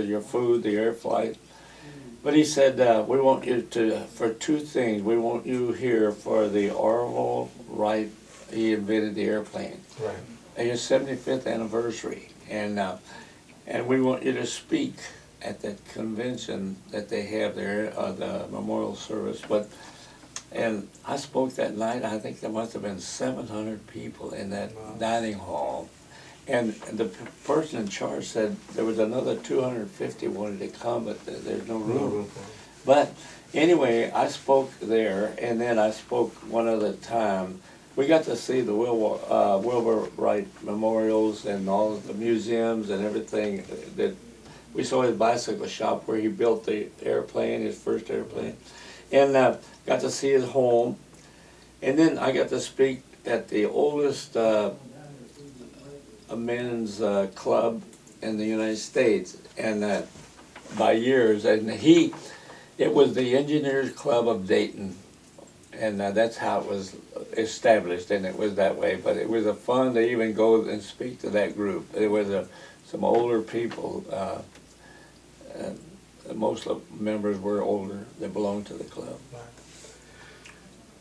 your food, the air flight. But he said, we want you to, for two things. We want you here for the Orville Wright, he invented the airplane. Right. And his 75th anniversary. And we want you to speak at that convention that they have there, the memorial service. And I spoke that night. I think there must have been 700 people in that dining hall. And the person in charge said there was another 250 wanted to come, but there's no room. But anyway, I spoke there, and then I spoke one other time. We got to see the Wilbur Wright memorials and all of the museums and everything. That we saw his bicycle shop where he built the airplane, his first airplane, and got to see his home. And then I got to speak at the oldest men's club in the United States, and by years. And it was the Engineers Club of Dayton, and that's how it was established, and it was that way. But it was a fun to even go and speak to that group. It was some older people. Most of the members were older that belonged to the club.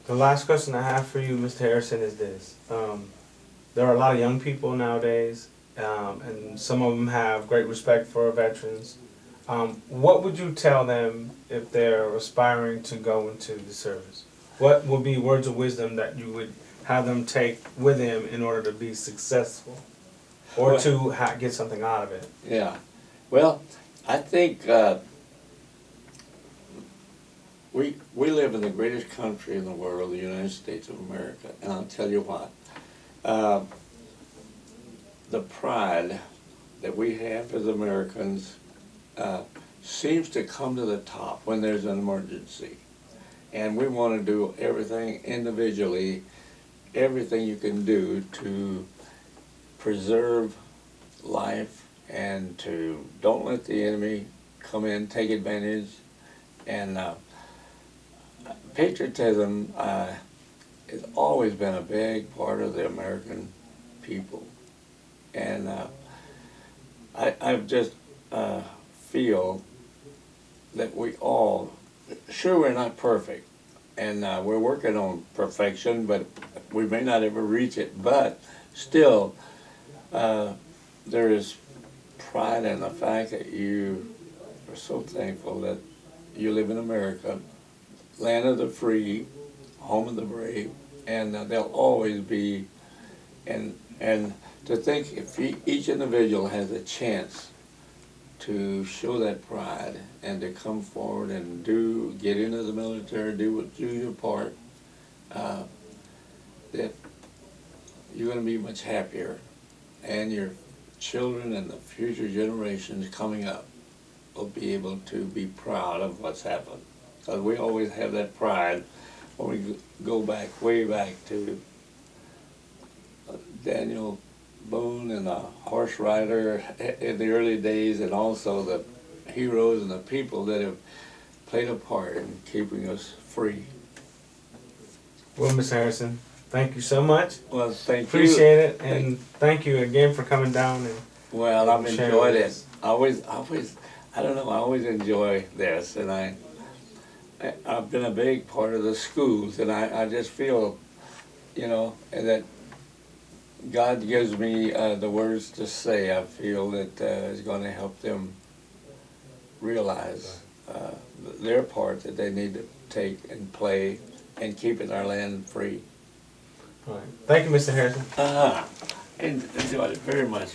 The last question I have for you, Mr. Harrison, is this. There are a lot of young people nowadays, and some of them have great respect for veterans. What would you tell them if they're aspiring to go into the service? What would be words of wisdom that you would have them take with them in order to be successful, or to get something out of it? Yeah. Well, I think we live in the greatest country in the world, the United States of America, and I'll tell you what. The pride that we have as Americans seems to come to the top when there's an emergency. And we want to do everything individually, everything you can do to preserve life and to don't let the enemy come in, take advantage. And patriotism has always been a big part of the American people. And I just feel that we all, sure we're not perfect, and we're working on perfection, but we may not ever reach it, but still there is pride in the fact that you are so thankful that you live in America, land of the free, home of the brave, and there'll always be, and to think if each individual has a chance to show that pride and to come forward and get into the military, do your part, that you're going to be much happier, and your children and the future generations coming up will be able to be proud of what's happened. Because we always have that pride when we go back, way back to Daniel Boone and the horse rider in the early days, and also the heroes and the people that have played a part in keeping us free. Well, Mr. Harrison, thank you so much. Well, thank you. Appreciate it, and thank you again for coming down. And well, I've enjoyed it. I don't know, I always enjoy this, and I've been a big part of the schools, and I just feel, that God gives me the words to say. I feel that is going to help them realize their part that they need to take and play in keeping our land free. All right. Thank you, Mr. Harrison. And enjoyed it very much.